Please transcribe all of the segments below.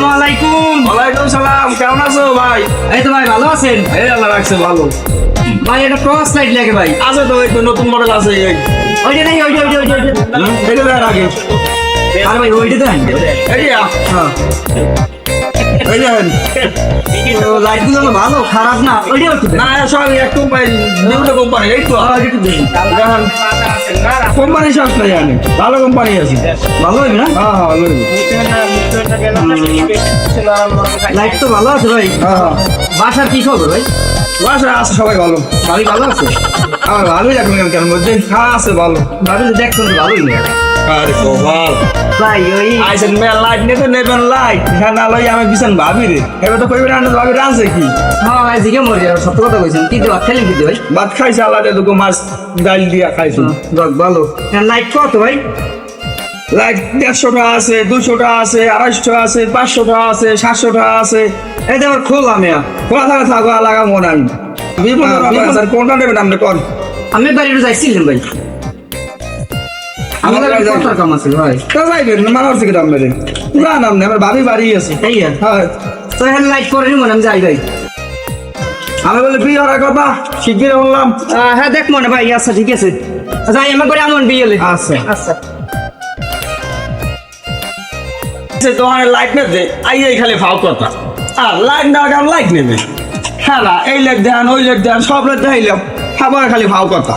আসসালামু আলাইকুম। ওয়ালাইকুম সালাম, কেমন আছো ভাই? এই তো ভাই ভালো আছেন? এই আল্লাহ রাখছে ভালো। ভাই এটা টর্চ লাইট লাগে ভাই। আছে তো, এই তো নতুন মডেল আছে এই। ওইটা নাই, ওইটা। এটা দেন আগে। আরে ভাই ওইটা দেন। এইটা হ্যাঁ এই দেন। লাইট গুলো ভালো খারাপ না, ওইটা একটু দেন। না সব এক কোম্পানি, বিভিন্ন কোম্পানি। এই তো একটু দেন। কোম্পানি সব নাই জানি, ভালো কোম্পানি আছে। ভালো হবে না? হ্যাঁ হ্যাঁ ভালো। লাইট তো ভালো আছে ভাই। হ্যাঁ বাসার কি খবর ভাই? বাসায় আছে সবাই ভালো। ভাবি ভালো আছে? আমার ভালোই লাগবে কেন মধ্যে। হ্যাঁ আছে ভালো। ভাবি তো দেখছেন তো ভালোই না আরে গোপাল ভাই। ওই আইসেন মেয়ে লাইট নিতে নেবেন লাইট, হ্যাঁ না লই আমি বিছান ভাবি রে। এবার তো কইবেন না ভাবি রাঁধছে কি? হ্যাঁ ভাই জিগে মরে যাবে, সত্য কথা কইছেন। কি দেওয়া খেলেন কি ভাই? ভাত খাইছে আল্লাহ দুটো মাছ ডাল দিয়া খাইছে। যাক ভালো। লাইট কত ভাই? লাইট 150 টাকা আছে, 200 টাকা আছে, 250 টাকা আছে, 500 টাকা আছে, 700 টাকা আছে। এই তো আমার খোলা মেয়া। কোথা থেকে থাকো লাগা মনে আমি স্যার কোনটা নেবেন আপনি কোন? আমি বাড়িতে যাইছিলাম ভাই। আমার বাড়ি যাই। কত কাম আছে ভাই? তা যাইবেন মানুষ থেকে দাম বেড়ে না নাম নেই, আমার ভাবি বাড়ি আছে। এই আর হ্যাঁ তো এখানে লাইট করে মনে আমি যাই ভাই। আমি বলে বিয়ে হওয়ার কথা শিগগির বললাম। হ্যাঁ দেখ মনে ভাই। আচ্ছা ঠিক আছে, যাই আমার করে এমন বিয়ে হলে। আচ্ছা আচ্ছা তোমার লাইট নেবে আইয়াই খালি ফাও কথা, আর লাইট না কেন লাইট নেবে। হ্যাঁ না এই লেট দেন ওই লেট দেন সব লেট দেখাইলাম, খাবার খালি ফাও কথা।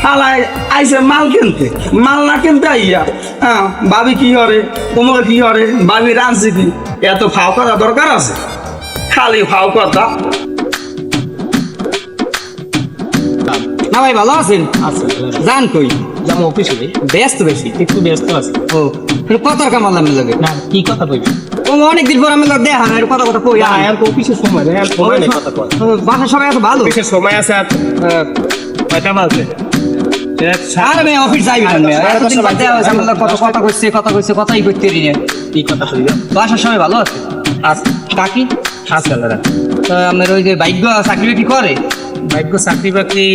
হালাই আইসে মাল কিনতে, মাল না কিনতে আইয়া হ্যাঁ ভাবি কি হরে, তোমার কি হরে, ভাবি রাঁধছে কি, এত ফাও কথা দরকার আছে? খালি ফাও কথা। না ভাই ভালো আছেন? আচ্ছা যান কই? যেমন অফিসে ব্যস্ত বেশি। একটু ব্যস্ত আছে। ও কত কাম আনলাম লাগে? না কি কথা কইবি? ও অনেকদিন পর আমি দেখা না, কথা কথা কই। না এখন তো অফিসের সময় না, এখন সময় নেই কথা কয়। বাসার সবাই এত ভালো? অফিসের সময় আছে আর কয়টা বাজে? আরে ভাই অফিস যাইবি না মেয়ে। এতদিন বাদ দেওয়া হয়েছে, আমরা কত কথা কইছে কথাই কইতে রি না। কি কথা কইবি? বাসার সবাই ভালো আছে? আচ্ছা কাকি আচ্ছা দাদা, তো আমার ওই যে ভাগ্য চাকরি বাকরি করে? ভাগ্য চাকরি বাকরি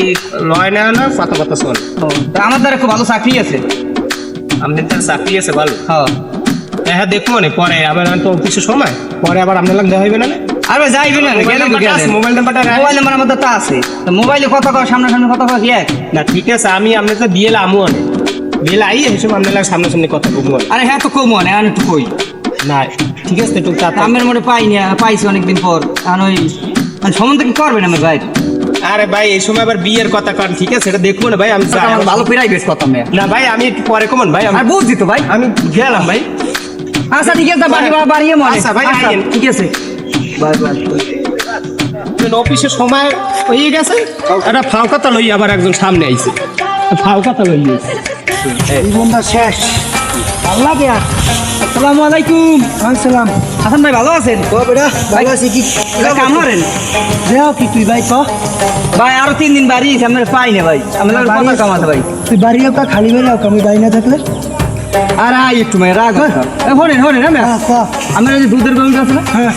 লয় না, না কথা কথা শোন। তা আমার দ্বারা খুব ভালো চাকরি আছে। আপনার তার চাকরি আছে ভালো? হ্যাঁ হ্যাঁ দেখবো না পরে, আবার তো অফিসের সময় পরে আবার আপনার লাগে দেখা হইবে না। আর ভাই যাইবি না, গেলে তো গেলেন। মোবাইল নাম্বারটা মোবাইল নাম্বার আমাদের তা আছে, তো মোবাইলে কথা কও, সামনাসামনি কথা কও কি এক? না ঠিক আছে, আমি আপনার তো বিয়েলে আমু অনেক বিয়েলে আই হিসেবে আপনার লাগে সামনাসামনি কথা বলবো। আরে হ্যাঁ তো কম মনে আমি একটু কই না ঠিক আছে একটু তাড়াতাড়ি। আমার মনে পাইছি অনেকদিন পর। কারণ ওই সম্বন্ধ কি করবেন আমার ভাই? আরে ভাই এই সময় আবার বিয়ের কথা কারণ ঠিক আছে এটা দেখবো না ভাই, আমি যাই। আমার ভালো প্রাইভেট কথা মেয়ে। না ভাই আমি একটু পরে কমন ভাই, আমি আর বুঝছি তো ভাই। আমি গেলাম ভাই। আচ্ছা ঠিক আছে, বাড়ি বাড়িয়ে মনে। আচ্ছা ভাই, আইয়েন। ঠিক আছে বাই বাই। অফিসের সময় হয়ে গেছে, একটা ফাও কথা লই আবার একজন সামনে আইছে, ফাও কথা লই বন্ধা শেষ আল্লাহ দেয়া। আসসালামু আলাইকুম। আসসালাম। হাসান ভাই ভালো আছেন? ও বেটা ভালো আছি কি? কাম করেন দেও কি তুই ভাই ক? ভাই? আরো 3 দিন বাড়ি আমরা পাই না ভাই, আমাদের কথা কাম আছে ভাই। তুই বাড়ি হোক খালি বেড়ে হোক, আমি বাড়ি না থাকলে আর একটু মেয়ে রাগ হনেন হ্যাঁ ক। আমার ওই যে দুধের গরুটা আছে না, হ্যাঁ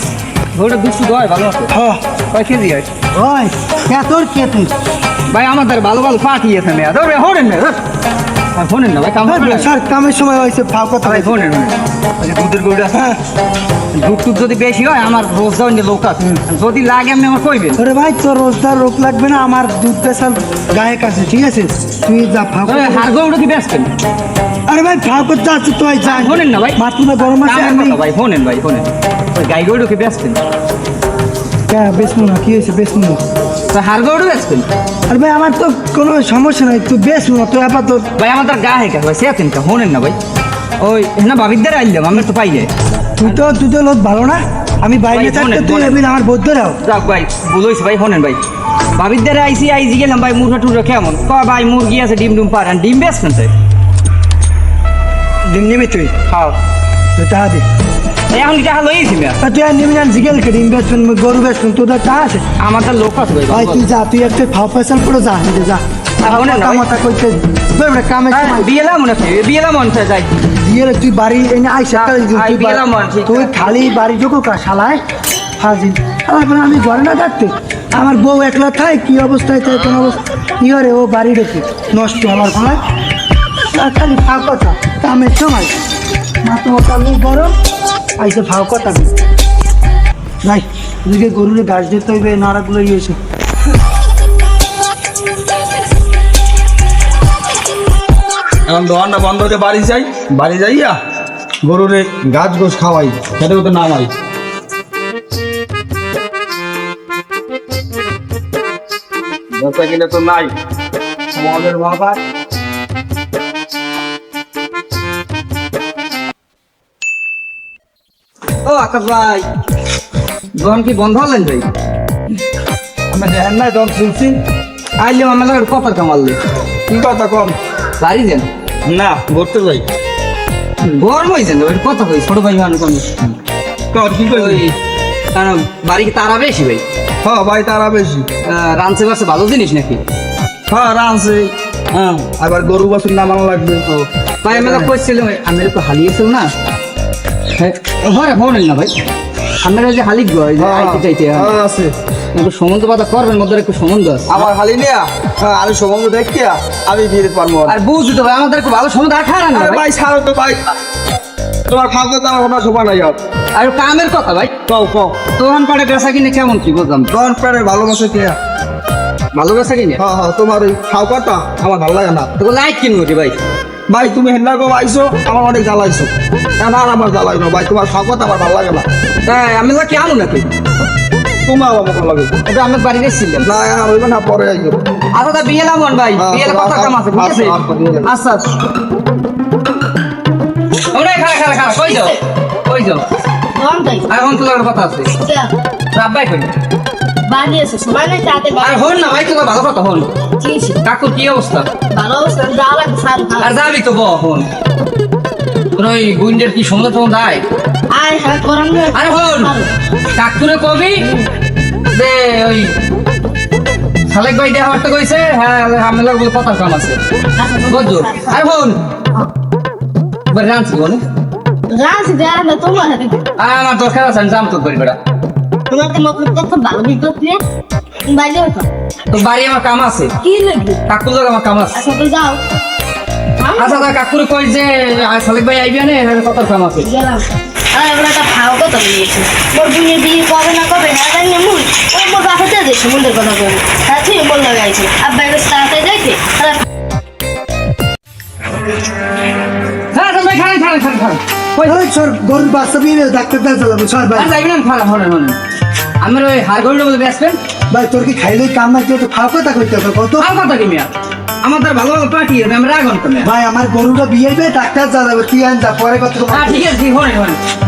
গরুটা দুধ শুধু হয় ভালো আছে। হ্যাঁ কয় কেজি হয় ওই কে তোর কে তুই? ভাই? আমাদের ভালো ভালো পাঠিয়েছে মেয়ে। হনেন না ভাই, কাম স্যার কামের সময় হয়েছে ফাও কথা। ভাই হনেন দুধের গরুটা। হ্যাঁ দুধ টুধ যদি বেশি হয় আমার রোজ দেওয়ার লোক আছে, যদি লাগে আপনি আমার কইবেন। ওরে ভাই তোর রোজদার রোগ লাগবে না, আমার দুধ পেশার গায়ক আছে ঠিক আছে, তুই যা ফাও কথা। হাড় গরুটা কি বেচবেন? আরে ভাই ফাও করতে আছে তুই যা। হনেন না ভাই, মাথুনা গরম আছে কামের আমি কথা ভাই, হনেন ওই গাই গরুটা কি বেচবেন? বেসমু না, কি হয়েছে বেসমু না। তো হাড় গরুটা বেচবেন? আরে ভাই আমার তো কোনো সমস্যা নাই, তুই বেসমু না, তুই আপাতত ভাই আমাদের গা হেকা ভাই, সেতেন কা হনেন না ভাই। ওই না বাবিদের আইলাম আমরা তো পাই যায়। তুই তো লোক ভালো না, আমি বাইরে ভাই, থাকতে বলেন, তুই বলেন। এমনি আমার বৌদ্ধ রাও। যাক ভাই বলছি ভাই, হনেন ভাই। বাবিদের আইসি গেলাম ভাই, মুরগা টুরগা কেমন? ভাই মুরগি আছে, ডিম পারেন, ডিম বেচবেন তাই? ডিম নিবি তুই? হ্যাঁ তুই টাকা দে। এখন কি টাকা লইছি মেয়া? তা তুই আর নিবি না, জিগেল কে ডিম বেচবেন গরু বেচবেন, তোর টাকা আছে? আমাদের লোক আছে ভাই। ভাই তুই যা, তুই একটা ফাও ফেসাল করে যা, নিজে যা। শোনেন না ভাই। কথা কইতে কামে বিয়েলাম মনে হয়, বিয়েলাম মনে হয় যাই। দিয়ে তুই বাড়ি এনে আইসা আই বিয়েলাম মনে হয়। তুই খালি বাড়ি যোগো কা শালায় ফাজিল শালা বলে আমি ঘরে না থাকতে আমার বউ একলা থাকে, কি অবস্থায় থাকে কোন অবস্থা কি করে ও বাড়ি রেখে নষ্ট আমার ভাড়ায় খালি ফাঁক কথা কামের সময় মাথা মোটা লোক গরম আইসে ভাও কথা নাই এদিকে গরুরে ঘাস দিতে হইবে নাড়াগুলো ইয়েছে এখন দোকানটা বন্ধ হতে বাড়ি যাইয়া গরুরে গাছ গোছ খাওয়াই সেটাও তো নামাই বেচা কিনে তো নাই আমাদের বাবা ও আকাশ ভাই দোকান কি বন্ধ হলেন ভাই? আমি দেখেন নাই তখন শুনছি আইলে আমার লাগে কথা কামালে কি কথা কম বাড়ি যান না ঘুরতে যাই গরম হয়েছে না ওই কথা কই ছোট ভাই মানুষ আমি কর কি করি ওই কারণ বাড়ি কি তারা বেশি ভাই হ্যাঁ ভাই তারা বেশি রানছে বাসে ভালো জিনিস নাকি? হ্যাঁ রানছে হ্যাঁ আবার গরু বাছুর নামানো লাগবে ও ভাই আমি তো কইছিলাম আমি তো হালিয়েছিল না হ্যাঁ হরেন না ভাই আমরা যে হালিক গো আইতে চাইতে হ্যাঁ আছে একটু সম্বন্ধ পাতা করবেন মধ্যে একটু সম্বন্ধ আছে আমার খালি নিয়া আমি সম্বন্ধ দেখিয়া আমি ফিরে পারবো আর বুঝতে তো ভাই আমাদের একটু ভালো সম্বন্ধ আর খারাপ না ভাই ভাই ছাড়ো তো ভাই তোমার খাওয়া তো আমার কোনো শোভা নাই আর কামের কথা ভাই কও দোকান পাড়ে বেচা কিনে কেমন কি বলতাম দোকান প্রাণের ভালোবাসে কে ভালো বেচা কিনে হ্যাঁ তোমার ওই খাও কথা আমার ভালো লাগে না তো লাইট কিনবো রে ভাই ভাই তুমি হেন্না গো আইছো আমার অনেক জ্বালাইছো এখন আর আমার জ্বালাই না ভাই তোমার খাও কথা আমার ভালো লাগে না তাই আমি কি আনো নাকি তোমার আমার ভালো লাগে এটা আমি বাড়িতে ছিলাম না এখন হইবে না পরে আইছো আচ্ছা তা বিয়ে লামন ভাই বিয়ে কথা কাম আছে ঠিক আছে আচ্ছা ওরে খারা কই যাও আর হন তোলার কথা আছে রাব্বাই কই বাড়ি এসে সময় নাই তাতে আর হন না ভাই তোলা ভালো কথা হন কাকুর কি অবস্থা ভালো অবস্থা যাওয়া লাগবে স্যার আর যাবি তো হন তোর ওই গুইন্ডের কি সন্ধ্যা তখন দায় আয় হ্যাঁ করান আরে হন কাকুরে কবি যে ওই সালেক ভাই দেওয়া হতে কইছে হ্যাঁ আমি লোক বলে কথা কাম আছে বুঝছো আরে হন বড় রান্সি বলে রাজ দেয়া না তোমার হাতে আমার দরকার আছে আমি জানতো করি বেটা তোমার তো মতলব কত ভালো বিপদ নিয়ে বাইরে হতো তো বাড়ি আমার কাম আছে কি লাগবে কাকুর লোক আমার কাম আছে আচ্ছা তো যাও আচ্ছা তা কাকুরে কই যে সালেক ভাই আইবি না কথা কাম আছে গেলাম আর এবার একটা ভাও কথা বলিয়েছি মোর বুঝে বিয়ে কবে না কবে হ্যাঁ জানি মুন ও মোর বাসাতে যে সমুদ্রের কথা বলি হ্যাঁ তুই বল লাগাইছি আব্বা এবার তাড়াতাড়ি যাইতে হ্যাঁ ভাই খান ওই সর গরুর বাচ্চা বিয়ে ডাক্তার দাঁড় চালাবো সর ভাই আর যাইবি না খারাপ হন আমার ওই হাড় গড়িটা বলে বেসবেন ভাই তোর কি খাইলে কাম না দিয়ে তো খাও কথা কইতে হবে কত আর কথা কি মিয়া আমার তার ভালো পার্টি আছে আমি রাগন তো মিয়া ভাই আমার গরুটা বিয়ে হবে ডাক্তার চালাবো তুই আন যা পরে কথা ঠিক আছে হন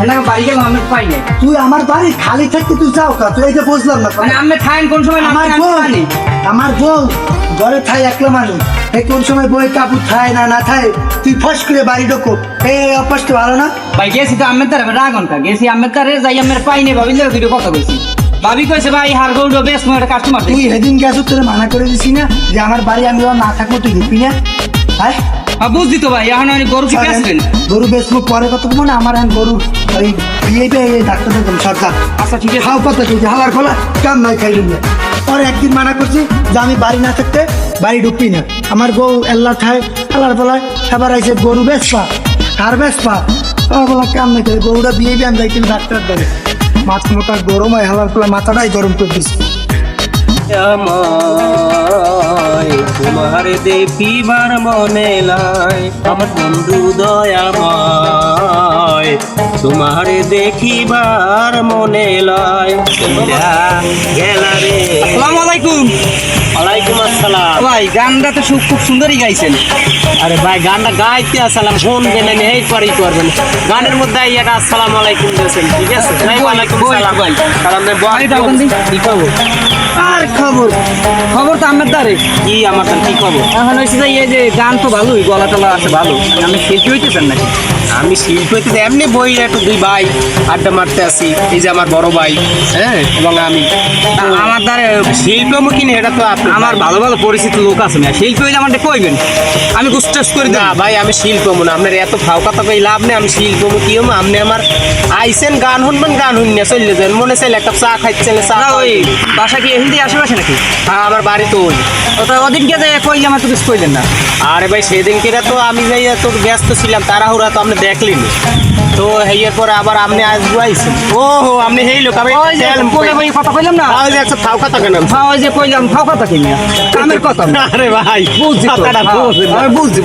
এনা বাড়ি গেলাম আমি পাই নাই তুই আমার বাড়ি খালি থাকতে তুই যাও কা তুই এই যে বুঝলাম না মানে আমি খাইন কোন সময় আমার বউ আমার বউ ঘরে থাই একলা মানুষ এই কোন সময় বই কাপড় থায় না থায় তুই ফস করে বাড়ি ঢোকো এই অভ্যাসটা ভালো না ভাই গেছি তো আমি তার রাগন কা গেছি আমি তারে যাই আমি পাই নাই ভাবি লাগে দুটো কথা কইছি ভাবি কইছে ভাই হার গৌড় বেশ মোর কাস্টমার তুই সেদিন গেছো তোর মানা করে দিছি না যে আমার বাড়ি আমি না থাকবো তুই ঢুকবি না হ্যাঁ বুঝছি তো ভাই এখন আমি গরু কি বেচবেন গরু বেচবো পরে কত মনে আমার এখন গরু ওই বিয়ে ডাক্তার দেখুন সরকার আচ্ছা ঠিক আছে খাও কথা তুই হালার খোলা কাম নাই খাইলি না পরে একদিন মানা করছি যে আমি বাড়ি না থাকতে বাড়ি ঢুকবি না আমার বউ এল্লা খায় হালার ফলায় এবার আইসে গরু বেচপা আর বেচপা বলা কাম নাই খাই গরুটা বিয়ে আমি যাই কিন্তু ডাক্তার ধরে মাছ মোটা গরম হয় হালার ফলা মাথাটাই গরম করে দিচ্ছে তোমার দেখিবার মনে লাই আমার বন্ধু দয়াময় তোমার দেখিবার মনে লয় গেলা রে। আসসালামু আলাইকুম। ওয়ালাইকুম আসসালাম। ভাই গানটা তো খুব সুন্দরই গাইছেন। আরে ভাই গানটা গাইতে আসসালাম শুনবেন এই পরেই করবেন গানের মধ্যে এটা আসসালামু আলাইকুম দিয়েছেন ঠিক আছে ওয়ালাইকুম সালাম ভাই কারণ কি খবর আর খবর তো আমার দ্বারে কি আমার কি খবর এখন হয়েছে যে এই যে গান তো ভালোই গলা টলা আছে ভালো আমি শিল্পী হইতেছেন নাকি আমি শিল্পী হইতে এমনি বই একটু দুই ভাই আড্ডা মারতে আসি এই যে আমার বড় ভাই হ্যাঁ এবং আমি আমার দ্বারে শিল্পমুখী নেই এটা তো আমার ভালো ভালো পরিচিত লোক আছে না শিল্পী হইলে আমার কইবেন আমি গুস্টাস করে না ভাই আমি শিল্পমু না আপনার এত ফাও কথা কই লাভ নেই আমি শিল্পমুখী হম আপনি আমার আইসেন গান শুনবেন গান শুনিয়া চলে যাবেন মনে চাইলে একটা চা খাইছেন চা ওই বাসা কি হিন্দি আশেপাশে নাকি হ্যাঁ আমার বাড়ি তো ওই ওটা ওদিনকে যে কইলে আমার তো কিছু কইলেন না আরে ভাই সেদিনকে তো আমি যাই তো ব্যস্ত ছিলাম তাড়াহুড়া তো আপনি দেখলি না। তো এর পরে আবার আপনি আসবো আইসেন। ও হো আপনি হেই লোক আমি ওই যে কোলে বই কথা কইলাম না ওই যে একটা ফাও কথা কেন? হ্যাঁ ওই যে কইলাম ফাও কথা কিনা কামের কথা না। আরে ভাই বুঝছি তো, কথাটা হ্যাঁ, বুঝলেন না। আমি বুঝছি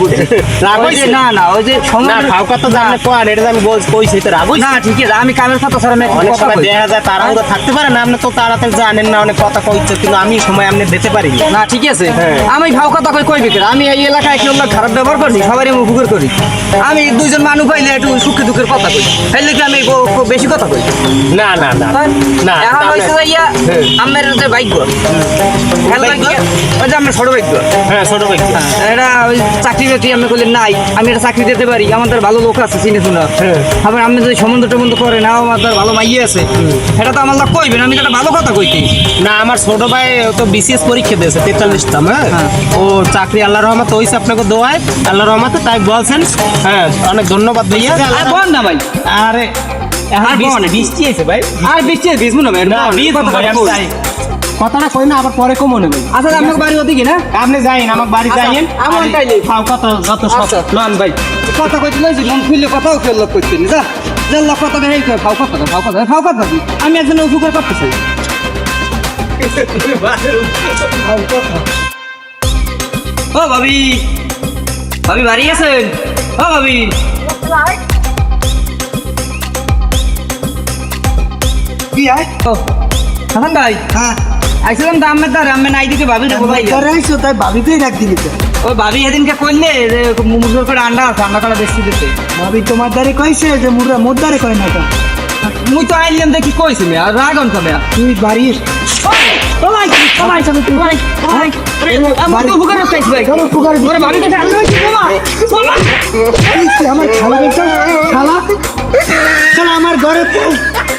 রাগ ওই যে হইছে? না না ওই যে না সময় ফাও কথা জানলে কোন এটা আমি কইছি তো রাগ হইছে? না ঠিক আছে আমি কামের কথা ছাড়া আমি একটা অনেক কথা সময় কই। দেখা যায় তাড়াহুড়ো থাকতে পারে না, আপনি তো তাড়াতাড়ি জানেন না অনেক কথা কইছে, কিন্তু আমি সময় আপনি দিতে পারি না। না ঠিক আছে হ্যাঁ। আমি ভাও কথা কই বিকের আমি এই এলাকায় কেউ খারাপ ব্যবহার করি সবাই আমি উপকার করি আমি দুইজন মানুষ পাইলে একটু সুখে দুঃখের কথা কই তাইলে কি আমি বেশি কথা কই না না না না এখন তাহলে- হইছে যাইয়া আমার যে ভাগ্য খেলা গিয়া ওই যে আমার ছোট ভাগ্য হ্যাঁ ছোট ভাই এটা ওই চাকরি বাকরি আমি করলে নাই আমি একটা চাকরি দিতে পারি আমাদের ভালো লোক আছে চিনে শুনে আবার আমি যদি সম্বন্ধ টম্বন্ধ করে না আমাদের ভালো মাইয়ে আছে এটা তো আমার লোক কইবেন আমি তো একটা ভালো কথা কইতে না আমার ছোট ভাই ও তো বিসিএস পরীক্ষা দিয়েছে 43টা। হ্যাঁ ও চাকরি আল্লাহ রহমতে হইছে, আপনাকে দোয়ায় আল্লাহ রহমতে তাই বলছেন। হ্যাঁ অনেক ধন্যবাদ ভাইয়া। আর বল না ভাই আরে এখন আর বল না। বৃষ্টি আছে ভাই। আর বৃষ্টি ভিজবো না ভাই না বীজ ভাই, আমি যাই। কথাটা কই না আবার পরে কমো নেবে। আচ্ছা আপনার বাড়ি ওদিকে না আপনি যাইন আমার বাড়ি আচ্ছা, যাইন আমার তাইলে। ফাও কথা যত সব আচ্ছা লন ভাই কথা কইতে লইছি মন খুললে কথাও কেউ লোক কইতে যা যে লোক কথা হেই কয় ফাও কথা কি আমি একজন উপকার করতেছি ও ভাবি ভাবি বাড়ি আছেন ও ভাবি কি আয় ও হাসান ভাই হ্যাঁ আইছিলাম তো আমের দ্বারা আমি নাই দিকে ভাবি দেখো ভাই তোরা আইছো তাই ভাবিতেই রাখ দিবি তো ওই ভাবি এদিনকে কইলে যে মুরগির করে আন্ডা আছে আন্ডা করা বেশি দিতে ভাবি তোমার দ্বারে কইছে যে মুরা মোর দ্বারে কয় না তো মুই তো আইলাম দেখি কইছি মে আর রাগন তো মে তুই বাড়ির আমার খালা দেখো খালা খালা আমার ঘরে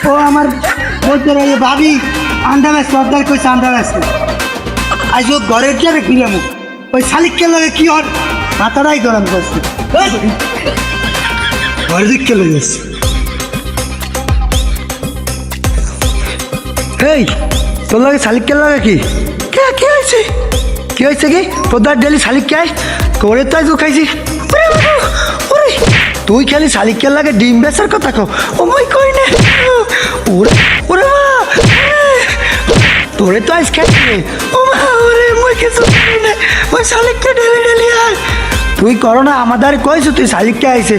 ও আমার বলতে রয়ে ভাবি আন্ডা ব্যাস সর্দার কইছে আন্ডা ব্যাস আজ ও ঘরের যাবে ফিরে মুখ ওই শালিককে লাগে কি হর মাথাটাই গরম করছে ঘরের দিককে লেগে এসছে এই তোর লাগে শালিককে লাগে কি কি হয়েছে কি হয়েছে কি তোর ডেলি শালিক কে আয় করে তো আজ খাইছি ওরে তুই খালি শালিকের লাগে ডিম বেচার কথা কও ও মই কই না ওরে ওরে মা তোরে তো আজ খাইছি ও মা ওরে মই কিছু করি না ওই শালিককে ডেলি ডেলি আয় তুই করো না আমাদের কইছো তুই শালিককে আইছে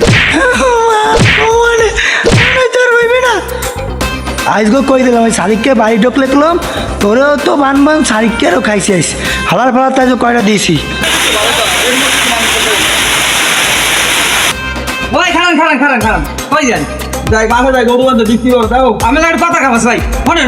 ও মা ওরে তোর হইবে না আজকে কই দিলাম ওই শালিককে বাড়ি ঢুকলে তুলাম তোরেও তো বানবান শালিককেও খাইছি আইস হালার ফালার তাই কয়টা দিয়েছি ওই খারান কই যান যাই বাসা যাই গরু বান্ধব বিক্রি করে দাও। আমি একটা কথা খাবাস ভাই হনেন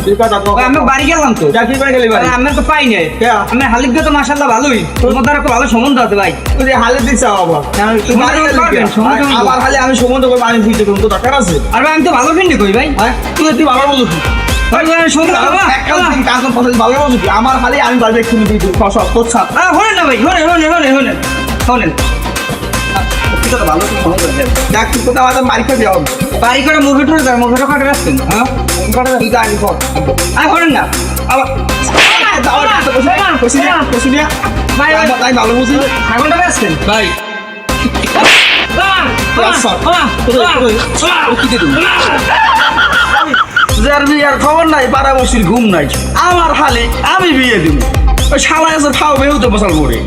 ঠিক আছে তো। ওই আমি বাড়ি গেলাম তো যা কি করে গেলি বাড়ি? আমি তো পাই নাই কে? আমি হালিককে তো মাশাআল্লাহ ভালোই তোমাদের একটা ভালো সম্বন্ধ আছে ভাই তুই যে হালে দিছে আবার। তুই বাড়ি গেলি কে? সমুদ্র আবার খালি আমি সমুদ্র করে পানি ফিরতে করুন তো দরকার আছে। আর ভাই আমি তো ভালো ফিন্ডি কই ভাই হ্যাঁ? তুই ভালো বলছিস। সমুদ্র ভালো বলছিস। আমার খালি আমি বাড়ি একটু দিয়ে দিই। সব তোর ছাপ। হনেন না ভাই হনেন ভালো দেখ তুই কোথাও আমাদের মারিকে দেওয়া হবে। বাড়ি করে মুরগিটা কাটে রাখছেন হ্যাঁ তুই তো আগে কর। আর হনেন না আবার কষি নিয়ে ভাই তাই ভালো বুঝি। ছাগলটা বেচছেন ভাই যার বিয়ার খবর নাই বারাবসির ঘুম নাই আমার হালে আমি বিয়ে দিব ওই শালা এসে খাও বেহুতে বসাল করে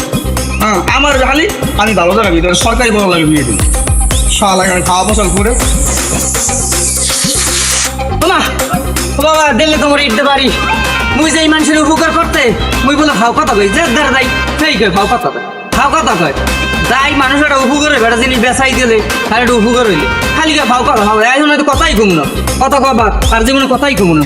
হ্যাঁ আমার হালি আমি ভালো জায়গা ভিতরে সরকারি বড় লাগে বিয়ে দিব শালা আমি খাওয়া বসাল করে বাবা দিল্লি তোমার ইটতে পারি মুই যে এই মানুষের উপকার করতে মুই বলে ভাও কথা কই যে দাঁড়া যাই সেই কই ভাও কথা কয় যাই মানুষ একটা উপকার বেটা জিনিস বেচাই দিলে আর একটা উপকার হইলে খালি ভাও কথা হবে এখন হয়তো কথাই কম না কথা কবা আর জীবনে কথাই কম না